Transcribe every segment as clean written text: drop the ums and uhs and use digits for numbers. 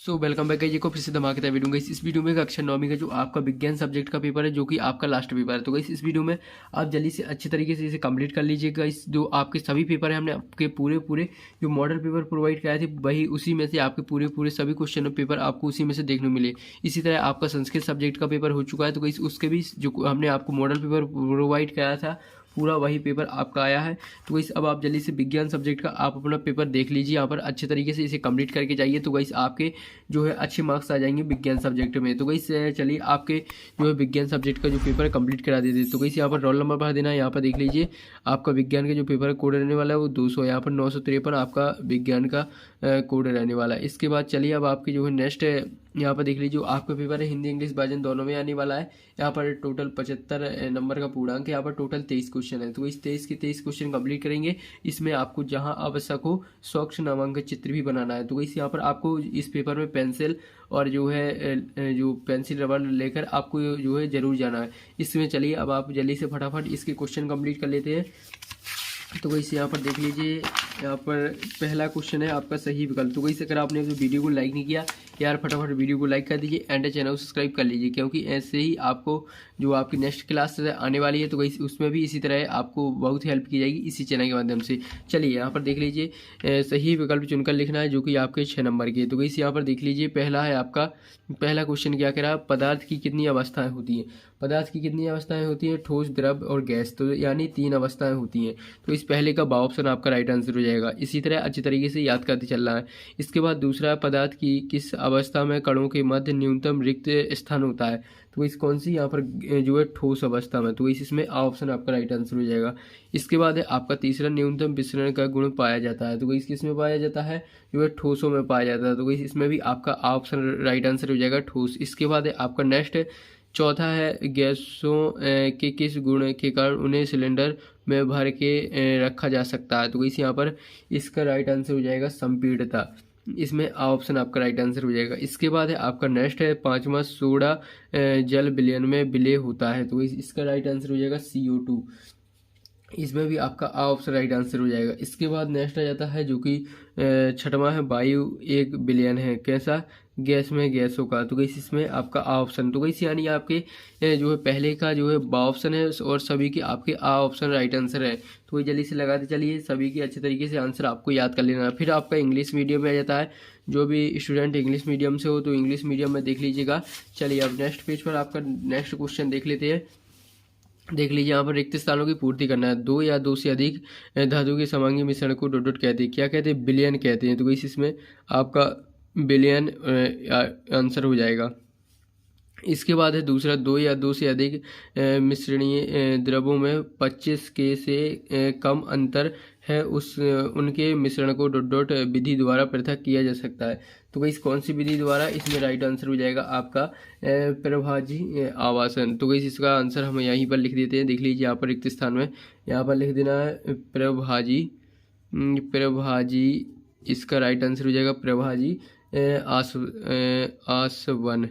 Welcome back जी को फिर से धमाकेदार वीडियो गाइस। इस वीडियो में कक्षा 9वीं का जो आपका विज्ञान सब्जेक्ट का पेपर है जो कि आपका लास्ट पेपर है। तो गाइस इस वीडियो में आप जल्दी से अच्छे तरीके से इसे कंप्लीट कर लीजिएगा। इस जो आपके सभी पेपर है हमने आपके पूरे जो मॉडल पेपर प्रोवाइड कराए थे वही उसी में से आपके पूरे सभी क्वेश्चन पेपर आपको उसी में से देखने को मिले। इसी तरह आपका संस्कृत सब्जेक्ट का पेपर हो चुका है। तो गाइस उसके भी जो हमने आपको मॉडल पेपर प्रोवाइड कराया था पूरा वही पेपर आपका आया है। तो गाइस अब आप जल्दी से विज्ञान सब्जेक्ट का आप अपना पेपर देख लीजिए, यहाँ पर अच्छे तरीके से इसे कंप्लीट करके जाइए। तो गाइस आपके जो है अच्छे मार्क्स आ जाएंगे विज्ञान सब्जेक्ट में। तो गाइस चलिए आपके जो है विज्ञान सब्जेक्ट का जो पेपर है कंप्लीट करा देते। तो गाइस यहाँ पर रोल नंबर भर देना है। यहाँ पर देख लीजिए आपका विज्ञान का जो पेपर कोड रहने वाला है वो 200, यहाँ पर 953 आपका विज्ञान का कोड रहने वाला है। इसके बाद चलिए अब आपकी जो है नेक्स्ट यहाँ पर देख लीजिए जो आपका पेपर है हिंदी इंग्लिश वर्जन दोनों में आने वाला है। यहाँ पर टोटल 75 नंबर का पूर्णांक है। यहाँ पर टोटल 23 क्वेश्चन है। तो इस 23 के 23 क्वेश्चन कंप्लीट करेंगे। इसमें आपको जहां आवश्यक हो स्वच्छ नामांकित चित्र भी बनाना है। तो इस यहाँ पर आपको इस पेपर में पेंसिल और जो है जो पेंसिल रबर लेकर आपको जो है जरूर जाना है। इसमें चलिए अब आप जल्दी से फटाफट इसके क्वेश्चन कंप्लीट कर लेते हैं। तो वैस यहाँ पर देख लीजिए यहाँ पर पहला क्वेश्चन है आपका सही विकल्प। तो वैसे अगर आपने वीडियो को लाइक नहीं किया यार फटाफट वीडियो को लाइक कर दीजिए एंड चैनल को सब्सक्राइब कर लीजिए, क्योंकि ऐसे ही आपको जो आपकी नेक्स्ट क्लास आने वाली है तो वैसे उसमें भी इसी तरह आपको बहुत हेल्प की जाएगी इसी चैनल के माध्यम से। चलिए यहाँ पर देख लीजिए सही विकल्प चुनकर लिखना है जो कि आपके 6 नंबर के। तो वैसे यहाँ पर देख लीजिए पहला है आपका पहला क्वेश्चन क्या कह रहा है, पदार्थ की कितनी अवस्थाएं होती हैं। पदार्थ की कितनी अवस्थाएं होती हैं, ठोस द्रव और गैस, तो यानी 3 अवस्थाएं होती हैं। तो इस पहले का बा ऑप्शन आपका राइट आंसर हो जाएगा। इसी तरह अच्छी तरीके से याद करते चलना है। इसके बाद दूसरा पदार्थ की किस अवस्था में कणों के मध्य न्यूनतम रिक्त स्थान होता है। तो इस कौन सी यहाँ पर जो है ठोस अवस्था में, तो इसमें आ ऑप्शन आपका राइट आंसर हो जाएगा। इसके बाद है आपका तीसरा न्यूनतम विसरण का गुण पाया जाता है। तो इस किस में पाया जाता है, जो है ठोसों में पाया जाता है। तो इसमें भी आपका आ ऑप्शन राइट आंसर हो जाएगा ठोस। इसके बाद है आपका नेक्स्ट चौथा है गैसों के किस गुण के कारण उन्हें सिलेंडर में भर के रखा जा सकता है। तो इस यहाँ पर इसका राइट आंसर हो जाएगा संपीड़ितता। इसमें आ ऑप्शन आपका राइट आंसर हो जाएगा। इसके बाद है आपका नेक्स्ट है पांचवा सोडा जल विलयन में विलय होता है। तो इसका राइट आंसर हो जाएगा CO2। इसमें भी आपका आ ऑप्शन राइट आंसर हो जाएगा। इसके बाद नेक्स्ट आ जाता है जो कि छठवां है वायु एक विलयन है कैसा, गैस में गैसों का। तो गैस इसमें आपका आ ऑप्शन। तो गैस यानी आपके जो है पहले का जो है बा ऑप्शन है और सभी के आपके आ ऑप्शन राइट आंसर है। तो जल्दी से लगाते चलिए, सभी के अच्छे तरीके से आंसर आपको याद कर लेना है। फिर आपका इंग्लिश मीडियम में आ जाता है। जो भी स्टूडेंट इंग्लिश मीडियम से हो तो इंग्लिश मीडियम में देख लीजिएगा। चलिए अब नेक्स्ट पेज पर आपका नेक्स्ट क्वेश्चन देख लेते हैं। देख लीजिए यहाँ पर रिक्त स्थानों की पूर्ति करना है। 2 या 2 से अधिक धातु के समांगी मिश्रण को डॉट डॉट कहते हैं, क्या कहते हैं, बिलियन कहते हैं। तो इसमें आपका बिलियन आंसर हो जाएगा। इसके बाद है दूसरा 2 या 2 से अधिक मिश्रणीय द्रवों में 25 के से कम अंतर है उनके मिश्रण को डॉट डॉट विधि द्वारा पृथक किया जा सकता है। तो भाई कौन सी विधि द्वारा, इसमें राइट आंसर हो जाएगा आपका प्रभाजी आवासन। तो भाई इसका आंसर हम यहीं पर लिख देते हैं। देख लीजिए यहाँ पर रिक्त स्थान में यहाँ पर लिख देना है प्रभाजी इसका राइट आंसर हो जाएगा प्रभाजी आसवन,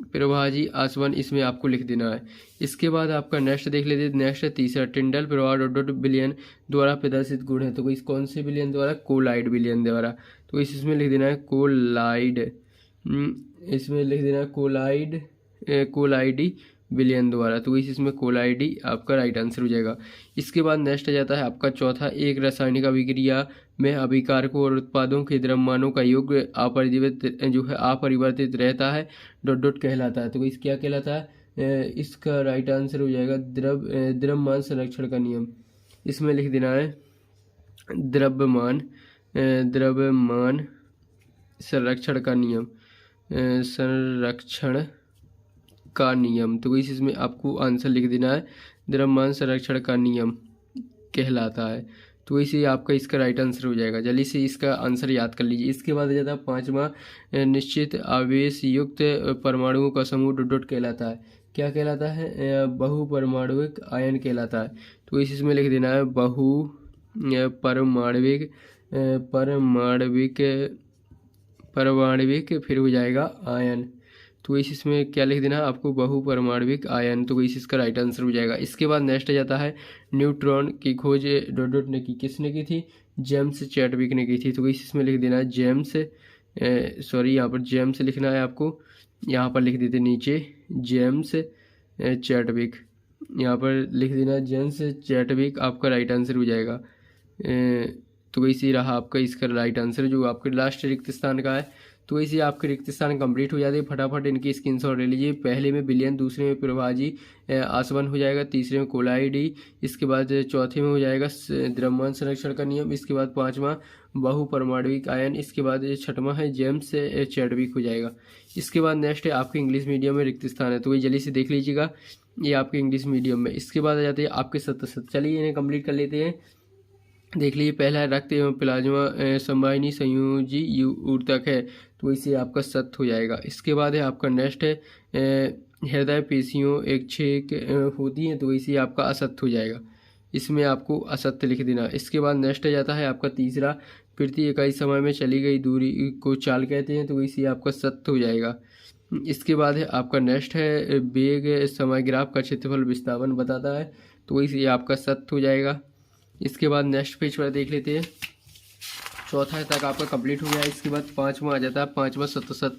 प्रभाजी आसवन इसमें आपको लिख देना है। इसके बाद आपका नेक्स्ट देख लेते हैं। नेक्स्ट तीसरा टिंडल प्रवाह डॉट डॉट विलयन द्वारा प्रदर्शित गुण है। तो इस कौन से विलयन द्वारा, कोलाइड विलयन द्वारा। तो इसमें लिख देना है कोलाइड, इसमें लिख देना है कोलाइडी विलयन द्वारा। तो इसमें कोलाइडी आपका राइट आंसर हो जाएगा। इसके बाद नेक्स्ट आ जाता है आपका चौथा, एक रासायनिक अभिक्रिया में अभिकारकों और उत्पादों के द्रव्यमानों का योग अपरिवर्तित रहता है डॉट डॉट कहलाता है। तो इस क्या कहलाता है, इसका राइट आंसर हो जाएगा द्रव्यमान संरक्षण का नियम। इसमें लिख देना है द्रव्यमान संरक्षण का नियम, संरक्षण का नियम। तो इसमें आपको आंसर लिख देना है द्रव्यमान संरक्षण का नियम कहलाता है। तो इसे आपका इसका राइट आंसर हो जाएगा। जल्दी से इसका आंसर याद कर लीजिए। इसके बाद आ जाता है पांचवा निश्चित आवेश युक्त परमाणुओं का समूह डॉट डॉट कहलाता है, क्या कहलाता है, बहुपरमाणुविक आयन कहलाता है। तो इसमें लिख देना है परमाणविक फिर हो जाएगा आयन। तो इसमें क्या लिख देना है आपको, बहुपरमाणुविक आयन। तो इसका राइट आंसर हो जाएगा। इसके बाद नेक्स्ट आ जाता है न्यूट्रॉन की खोज डॉट डॉट ने की, किसने की थी, जेम्स चैडविक ने की थी। तो इसमें लिख देना है सॉरी, यहाँ पर जेम्स लिखना है आपको, यहाँ पर लिख देते नीचे जेम्स चैडविक, यहाँ पर लिख देना जेम्स चैडविक, आपका राइट आंसर हो जाएगा। तो वैसे रहा आपका इसका राइट आंसर जो आपके लास्ट रिक्त स्थान का है। तो वैसे आपके रिक्त स्थान कंप्लीट हो जाते हैं। फटाफट इनकी स्क्रीनशॉट ले लीजिए। पहले में बिलियन, दूसरे में प्रभाजी आसवन हो जाएगा, तीसरे में कोलाइडी, इसके बाद चौथे में हो जाएगा द्रव्यमान संरक्षण का नियम, इसके बाद पांचवा बहुपरमाणविक आयन, इसके बाद छठवां है जेम्स चैडविक हो जाएगा। इसके बाद नेक्स्ट है आपके इंग्लिश मीडियम में रिक्त स्थान है, तो वही जल्दी से देख लीजिएगा, ये आपके इंग्लिश मीडियम में। इसके बाद आ जाते हैं आपके सत्य। चलिए इन्हें कंप्लीट कर लेते हैं। देख लीजिए, पहला रक्त एवं प्लाज्मा संवाहिनी संयोजी ऊतक है, तो इसे आपका सत्य हो जाएगा। इसके बाद है आपका नेक्स्ट है हृदय पेशियों एक छेक होती हैं, तो इसे आपका असत्य हो जाएगा, इसमें आपको असत्य लिख देना। इसके बाद नेक्स्ट जाता है आपका तीसरा, प्रति इकाई समय में चली गई दूरी को चाल कहते हैं, तो इसे आपका सत्य हो जाएगा। इसके बाद है आपका नेक्स्ट है वेग समय ग्राफ का क्षेत्रफल विस्थापन बताता है, तो इसे आपका सत्य हो जाएगा। इसके बाद नेक्स्ट पेज पर देख लेते हैं। चौथा तक आपका कंप्लीट हो गया। इसके बाद पांचवा आ जाता है, पांचवा सत्य,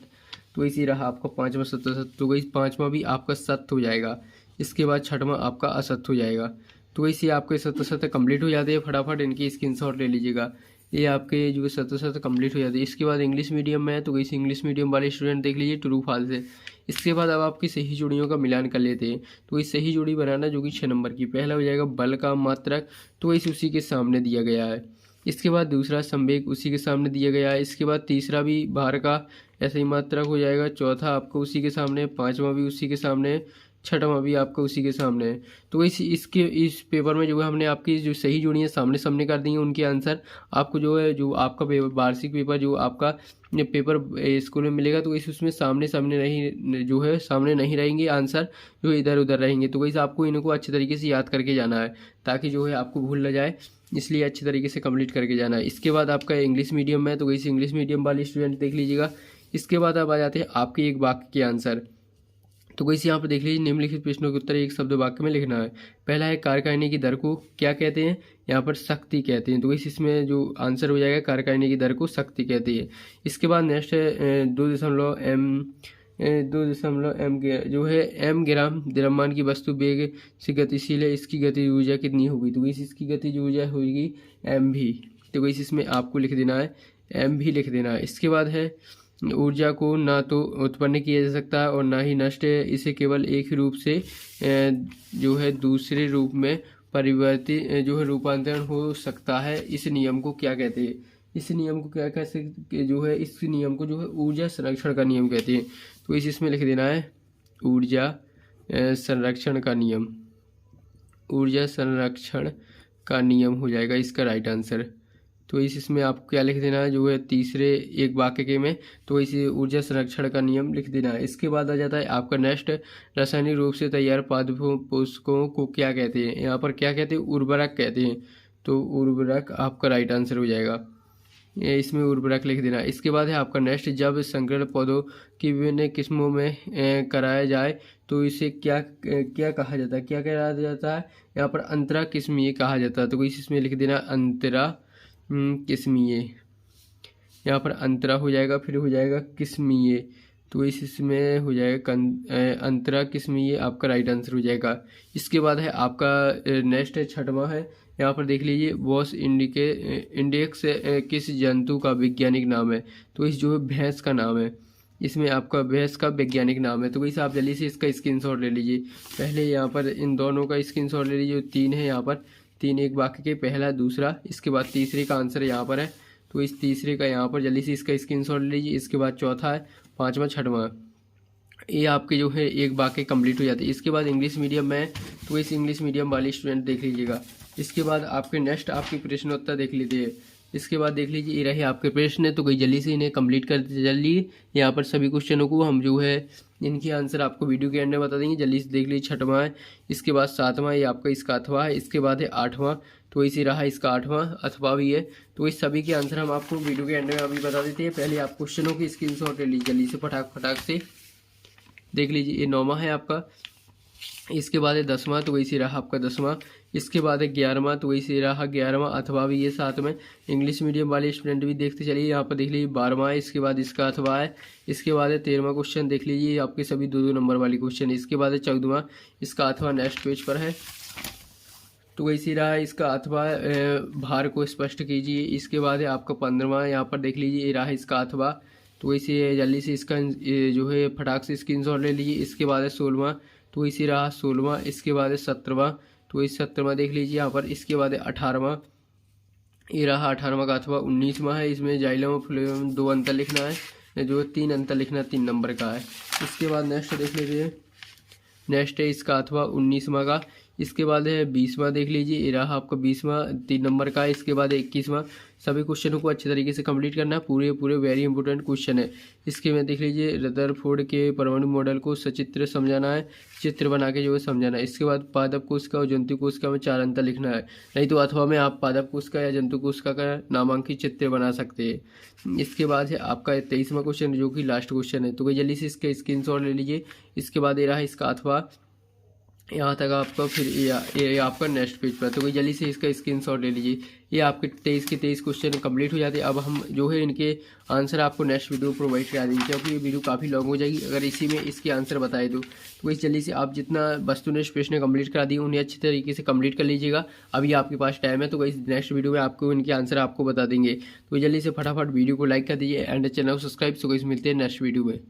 तो इसी रहा आपका पांचवा सत्य, तो वही पांचवा भी आपका सत्य हो जाएगा। इसके बाद छठवां आपका असत्य हो जाएगा। तो इसी आपके सत्य कंप्लीट हो जाते हैं। फटाफट इनकी स्क्रीनशॉट ले लीजिएगा, ये आपके जो सत्य कंप्लीट हो जाते हैं। इसके बाद इंग्लिश मीडियम में है, तो इस इंग्लिश मीडियम वाले स्टूडेंट देख लीजिए ट्रू फॉल्स है। इसके बाद अब आपकी सही जोड़ियों का मिलान कर लेते हैं। तो इस सही जोड़ी बनाना जो कि 6 नंबर की, पहला हो जाएगा बल का मात्रक, तो इस उसी के सामने दिया गया है। इसके बाद दूसरा संवेग उसी के सामने दिया गया है। इसके बाद तीसरा भी भार का ऐसा ही मात्रक हो जाएगा, चौथा आपको उसी के सामने, पांचवा भी उसी के सामने, छठवां भी आपका उसी के सामने है। तो इस पेपर में जो है हमने आपकी जो सही जोड़ियाँ सामने सामने कर दी हैं, उनके आंसर आपको जो है जो आपका वार्षिक पेपर जो आपका पेपर स्कूल में मिलेगा, तो उसमें सामने सामने नहीं जो है सामने नहीं रहेंगे आंसर, जो इधर उधर रहेंगे। तो वैसे आपको इनको अच्छे तरीके से याद करके जाना है, ताकि जो है आपको भूल न जाए, इसलिए अच्छे तरीके से कंप्लीट करके जाना है। इसके बाद आपका इंग्लिश मीडियम में, तो वैसे इंग्लिश मीडियम वाले स्टूडेंट देख लीजिएगा। इसके बाद अब आ जाते हैं आपके एक वाक्य के आंसर। तो वैसे यहाँ पर देख लीजिए, निम्नलिखित प्रश्नों के उत्तर एक शब्द वाक्य में लिखना है। पहला है कार्यकारिणी की दर को क्या कहते हैं, यहाँ पर शक्ति कहते हैं, तो वैसे इसमें जो आंसर हो जाएगा कार्यकारिणी की दर को शक्ति कहती है। इसके बाद नेक्स्ट है 2.m जो है m ग्राम द्रव्यमान की वस्तु वेग से गतिशील है, इसकी गति ऊर्जा कितनी होगी, तो वैसे इसकी गति ऊर्जा होगी mv, तो वैसे इसमें आपको लिख देना है mv लिख देना है। इसके बाद है ऊर्जा को ना तो उत्पन्न किया जा सकता है और ना ही नष्ट है, इसे केवल एक ही रूप से जो है दूसरे रूप में परिवर्तित जो है रूपांतरण हो सकता है। इस नियम को क्या कहते हैं, इस नियम को क्या कह सकते जो है, इस नियम को जो है ऊर्जा संरक्षण का नियम कहते हैं। तो इसमें लिख देना है ऊर्जा संरक्षण का नियम, ऊर्जा संरक्षण का नियम हो जाएगा इसका राइट आंसर। तो इसमें आपको क्या लिख देना है, जो है तीसरे एक वाक्य के में, तो इसे ऊर्जा संरक्षण का नियम लिख देना है। इसके बाद आ जाता है आपका नेक्स्ट, रासायनिक रूप से तैयार पोषकों को क्या कहते हैं, यहाँ पर क्या कहते हैं, उर्वरक कहते हैं, तो उर्वरक आपका राइट आंसर हो जाएगा, इसमें उर्वरक लिख देना। इसके बाद है आपका नेक्स्ट, जब संकरण पौधों की विभिन्न किस्मों में कराया जाए तो इसे क्या क्या कहा जाता है, क्या कहा जाता है, यहाँ पर अंतरा किस्मीय कहा जाता है, तो इसमें लिख देना अंतरा किस्मीय, यहाँ पर अंतरा हो जाएगा, फिर हो जाएगा किस्मीय, तो इसमें हो जाएगा अंतरा किस्मीय आपका राइट आंसर हो जाएगा। इसके बाद है आपका नेक्स्ट है छठवां है, यहाँ पर देख लीजिए बॉस इंडेक्स किस जंतु का वैज्ञानिक नाम है, तो इस जो है भैंस का नाम है, इसमें आपका भैंस का वैज्ञानिक नाम है। तो वैसे आप जल्दी से इसका स्क्रीनशॉट ले लीजिए, पहले यहाँ पर इन दोनों का स्क्रीनशॉट ले लीजिए, 3 है यहाँ पर, 3 एक वाक्य के, पहला दूसरा, इसके बाद तीसरे का आंसर यहाँ पर है, तो इस तीसरे का यहाँ पर जल्दी से इसका स्क्रीनशॉट ले लीजिए। इसके बाद चौथा है, पांचवा, छठवां, ये आपके जो है एक वाक्य कंप्लीट हो जाती है। इसके बाद इंग्लिश मीडियम में, तो इस इंग्लिश मीडियम वाले स्टूडेंट देख लीजिएगा। इसके बाद आपके नेक्स्ट आपके प्रश्नोत्तर देख लीजिए। इसके बाद देख लीजिए ये रहे आपके प्रश्न, तो कोई जल्दी से इन्हें कंप्लीट कर चलिए। यहाँ पर सभी क्वेश्चनों को हम जो है इनके आंसर आपको वीडियो के एंड में बता देंगे, जल्दी से देख लीजिए। छठवां है, इसके बाद सातवां, ये आपका इसका अथवा है, इसके बाद है आठवां, तो इसी रहा इसका आठवां अथवा भी है। तो इस सभी के आंसर हम आपको वीडियो के एंड में अभी बता देते हैं। पहले आप क्वेश्चनों की स्क्रीनशॉट ले लीजिए जल्दी से, फटाक से देख लीजिए। ये 9वां है आपका, इसके बाद है 10वां, तो वही से रहा आपका 10वां। इसके बाद है 11वां, तो वही से रहा 11वां। अथवा भी ये साथ में इंग्लिश मीडियम वाले स्टूडेंट भी देखते चलिए, यहाँ पर देख लीजिए 12वां है। इसके बाद इसका अथवा है। इसके बाद है 13वां क्वेश्चन, देख लीजिए आपके सभी 2-2 नंबर वाले क्वेश्चन है। इसके बाद है 14वां, इसका अथवा नेक्स्ट पेज पर है। तो वही से रहा इसका अथवा, भार को स्पष्ट कीजिए। इसके बाद है आपका 15वां, यहाँ पर देख लीजिए ये रहा इसका अथवा। तो वही से जल्दी से इसका जो है फटाक से स्क्रीनशॉट ले लीजिए। इसके बाद है 16वां, तो वही से रहा 16वां। इसके बाद है 17वां, तो वही 17वां देख लीजिए यहाँ पर। इसके बाद है 18वां, ये रहा 18वां का अथवा। 19वां है, इसमें जाइलम और फ्लोएम 2 अंतर लिखना है, जो 3 अंतर लिखना 3 नंबर का है। इसके बाद नेक्स्ट देख लीजिए, नेक्स्ट है इसका अथवा 19वां का। इसके बाद है 20वां, देख लीजिए ये रहा आपका 20वां 3 नंबर का है। इसके बाद 21वां। सभी क्वेश्चनों को अच्छे तरीके से कंप्लीट करना है, पूरे पूरे वेरी इंपॉर्टेंट क्वेश्चन है। इसके में देख लीजिए रदरफोर्ड के परमाणु मॉडल को सचित्र समझाना है, चित्र बना के जो है समझाना है। इसके बाद पादप कोशिका और जंतु कोशिका में 4 अंतर लिखना है, नहीं तो अथवा में आप पादप कोशिका या जंतु कोशिका का नामांकित चित्र बना सकते हैं। इसके बाद है आपका 23वां क्वेश्चन, जो कि लास्ट क्वेश्चन है, तो कोई जल्दी से इसके स्क्रीनशॉट ले लीजिए। इसके बाद ये रहा इसका अथवा, यहाँ तक आपका। फिर ये आपका नेक्स्ट पेज पर, तो कोई जल्दी से इसका स्क्रीनशॉट ले लीजिए। ये आपके 23 के 23 क्वेश्चन कंप्लीट हो जाते हैं। अब हम जो है इनके आंसर आपको नेक्स्ट वीडियो प्रोवाइड करा देंगे, क्योंकि ये वीडियो काफ़ी लॉन्ग हो जाएगी अगर इसी में इसके आंसर बताए तो कोई जल्दी से आप जितना वस्तुनिष्ठ प्रश्न कंप्लीट करा दिए उन्हें अच्छे तरीके से कंप्लीट कर लीजिएगा। अभी आपके पास टाइम है, तो वही नेक्स्ट वीडियो में आपको इनके आंसर आपको बता देंगे। तो जल्दी से फटाफट वीडियो को लाइक कर दीजिए एंड चैनल को सब्सक्राइब। सो गाइस मिलते हैं नेक्स्ट वीडियो में।